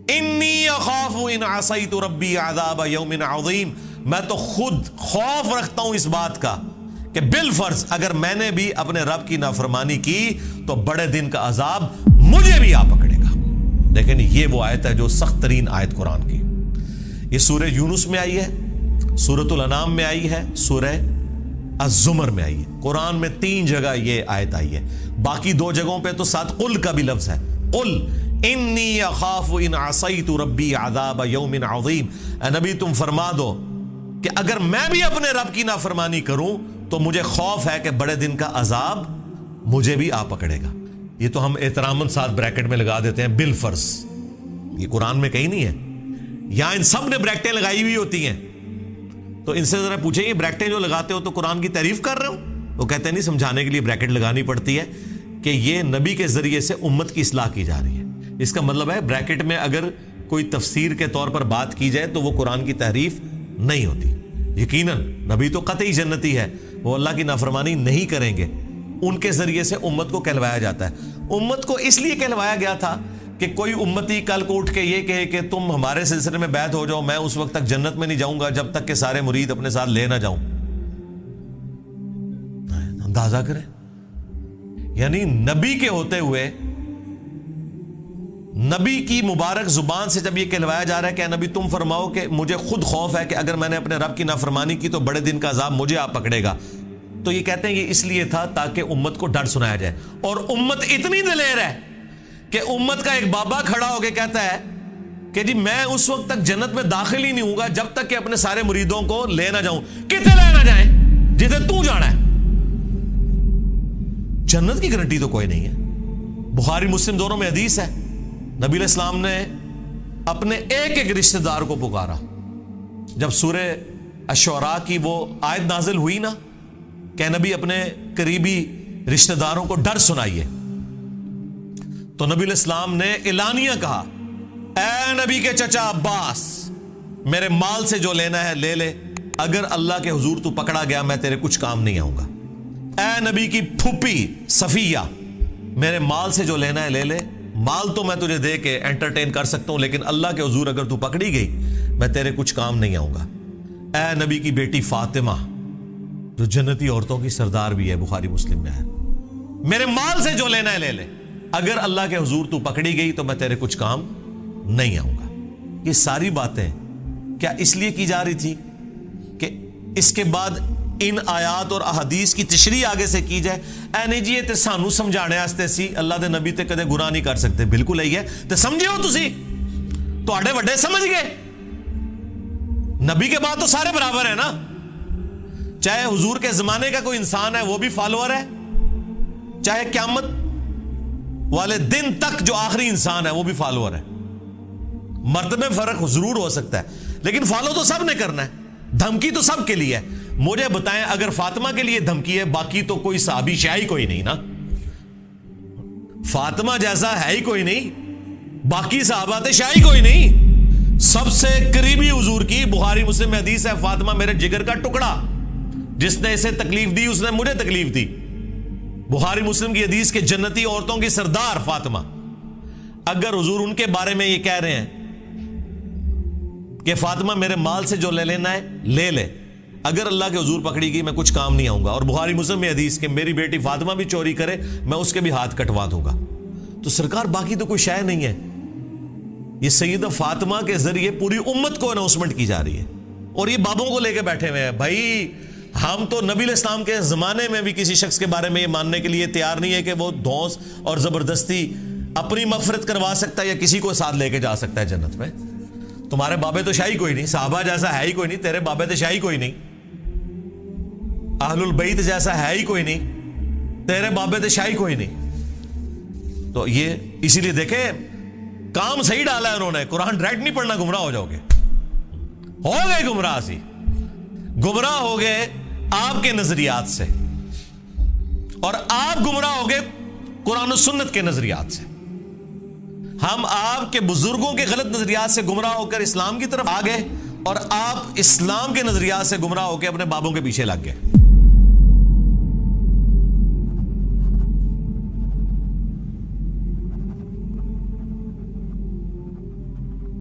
انی اخاف ان عصیت ربی عذاب یوم عظیم، میں تو خود خوف رکھتا ہوں اس بات کا کہ بالفرض اگر میں نے بھی اپنے رب کی نافرمانی کی تو بڑے دن کا عذاب مجھے بھی آ پکڑے گا۔ لیکن یہ وہ آیت ہے جو سخت ترین آیت قرآن کی، یہ سورہ یونس میں آئی ہے، سورۃ الانعام میں آئی ہے، سورہ الزمر میں آئی ہے۔ قرآن میں 3 جگہ یہ آیت آئی ہے، باقی 2 جگہوں پہ تو ساتھ قل کا بھی لفظ ہے، قل انی اخاف ان عصیت ربی عذاب یوم عظیم، اے نبی تم فرما دو کہ اگر میں بھی اپنے رب کی نافرمانی کروں تو مجھے خوف ہے کہ بڑے دن کا عذاب مجھے بھی آ پکڑے گا۔ یہ تو ہم احتراماً ساتھ بریکٹ میں لگا دیتے ہیں بالفرض، یہ قرآن میں کہیں نہیں ہے، یہاں ان سب نے بریکٹیں لگائی ہوئی ہوتی ہیں، تو ان سے ذرا پوچھیں یہ بریکٹیں جو لگاتے ہو تو قرآن کی تعریف کر رہے ہو؟ وہ کہتے ہیں نہیں، سمجھانے کے لیے بریکٹ لگانی پڑتی ہے کہ یہ نبی کے ذریعے سے امت کی اصلاح کی جا رہی ہے۔ اس کا مطلب ہے بریکٹ میں اگر کوئی تفسیر کے طور پر بات کی جائے تو وہ قرآن کی تحریف نہیں ہوتی۔ یقیناً نبی تو قطعی جنتی ہے، وہ اللہ کی نافرمانی نہیں کریں گے، ان کے ذریعے سے امت کو کہلوایا جاتا ہے۔ امت کو اس لیے کہلوایا گیا تھا کہ کوئی امتی کل کو اٹھ کے یہ کہے کہ تم ہمارے سلسلے میں بیعت ہو جاؤ، میں اس وقت تک جنت میں نہیں جاؤں گا جب تک کہ سارے مرید اپنے ساتھ لے نہ جاؤں۔ اندازہ کریں، یعنی نبی کے ہوتے ہوئے نبی کی مبارک زبان سے جب یہ کہلوایا جا رہا ہے کہ اے نبی تم فرماؤ کہ مجھے خود خوف ہے کہ اگر میں نے اپنے رب کی نافرمانی کی تو بڑے دن کا عذاب مجھے آ پکڑے گا، تو یہ کہتے ہیں یہ اس لیے تھا تاکہ امت کو ڈر سنایا جائے۔ اور امت اتنی دلیر ہے کہ امت کا ایک بابا کھڑا ہو کے کہتا ہے کہ جی میں اس وقت تک جنت میں داخل ہی نہیں ہوں گا جب تک کہ اپنے سارے مریدوں کو لے نہ جاؤں۔ کتنے لے نہ جائیں؟ جسے تو جانا ہے۔ جنت کی گارنٹی تو کوئی نہیں ہے۔ بخاری مسلم دونوں میں حدیث ہے، نبی علیہ السلام نے اپنے ایک ایک رشتہ دار کو پکارا۔ جب سورہ الشعراء کی وہ آیت نازل ہوئی نا کہ نبی اپنے قریبی رشتہ داروں کو ڈر سنائیے، تو نبی علیہ السلام نے اعلانیہ کہا، اے نبی کے چچا عباس، میرے مال سے جو لینا ہے لے لے، اگر اللہ کے حضور تو پکڑا گیا میں تیرے کچھ کام نہیں آؤں گا۔ اے نبی کی پھوپھی صفیہ، میرے مال سے جو لینا ہے لے لے، مال تو میں تجھے دے کے انٹرٹین کر سکتا ہوں لیکن اللہ کے حضور اگر تو پکڑی گئی میں تیرے کچھ کام نہیں آؤں گا۔ اے نبی کی بیٹی فاطمہ جو جنتی عورتوں کی سردار بھی ہے، بخاری مسلم میں ہے، میرے مال سے جو لینا ہے لے لے، اگر اللہ کے حضور تو پکڑی گئی تو میں تیرے کچھ کام نہیں آؤں گا۔ یہ ساری باتیں کیا اس لیے کی جا رہی تھی کہ اس کے بعد ان آیات اور احادیث کی تشریح آگے سے کی جائے؟ اے نہیں جی یہ تے سانو سمجھانے واسطے سی، اللہ دے نبی تے کدے گناہ نہیں کر سکتے۔ بالکل ہے تے سمجھے ہو تسی، تواڈے وڈے سمجھ گئے، نبی کے بعد تو سارے برابر ہیں نا، چاہے حضور کے زمانے کا کوئی انسان ہے وہ بھی فالوور ہے، چاہے قیامت والے دن تک جو آخری انسان ہے وہ بھی فالوور ہے۔ مرتبے فرق ضرور ہو سکتا ہے لیکن فالو تو سب نے کرنا ہے، دھمکی تو سب کے لیے ہے۔ مجھے بتائیں اگر فاطمہ کے لیے دھمکی ہے، باقی تو کوئی صحابی شاہی کوئی نہیں نا، فاطمہ جیسا ہے ہی کوئی نہیں، باقی صحابہ تھے شاہی کوئی نہیں۔ سب سے قریبی حضور کی بخاری مسلم میں حدیث ہے، فاطمہ میرے جگر کا ٹکڑا، جس نے اسے تکلیف دی اس نے مجھے تکلیف دی۔ بخاری مسلم کی حدیث کے جنتی عورتوں کی سردار فاطمہ، اگر حضور ان کے بارے میں یہ کہہ رہے ہیں کہ فاطمہ میرے مال سے جو لے لینا ہے لے لے، اگر اللہ کے حضور پکڑی گئی میں کچھ کام نہیں آؤں گا۔ اور بخاری مسلم میں حدیث کہ میری بیٹی فاطمہ بھی چوری کرے میں اس کے بھی ہاتھ کٹوا دوں گا۔ تو سرکار باقی تو کوئی شے نہیں ہے، یہ سیدہ فاطمہ کے ذریعے پوری امت کو اناؤنسمنٹ کی جا رہی ہے۔ اور یہ بابوں کو لے کے بیٹھے ہوئے ہیں، بھائی ہم تو نبی علیہ السلام کے زمانے میں بھی کسی شخص کے بارے میں یہ ماننے کے لیے تیار نہیں ہے کہ وہ دھونس اور زبردستی اپنی مغفرت کروا سکتا ہے یا کسی کو ساتھ لے کے جا سکتا ہے جنت میں۔ تمہارے بابے تو شاہی کوئی نہیں، صحابہ جیسا ہے ہی کوئی نہیں، تیرے بابے تو شاہی کوئی نہیں، اہل البیت جیسا ہے ہی کوئی نہیں، تیرے بابے تو شاہی کوئی نہیں۔ تو یہ اسی لیے دیکھیں کام صحیح ڈالا ہے انہوں نے، قرآن ڈائریکٹ نہیں پڑھنا، گمراہ ہو جاؤ گے، ہو گئے گمراہ، سی گمراہ ہو گئے آپ کے نظریات سے، اور آپ گمراہ ہو گئے قرآن و سنت کے نظریات سے۔ ہم آپ کے بزرگوں کے غلط نظریات سے گمراہ ہو کر اسلام کی طرف آ گئے، اور آپ اسلام کے نظریات سے گمراہ ہو کے اپنے بابوں کے پیچھے لگ گئے۔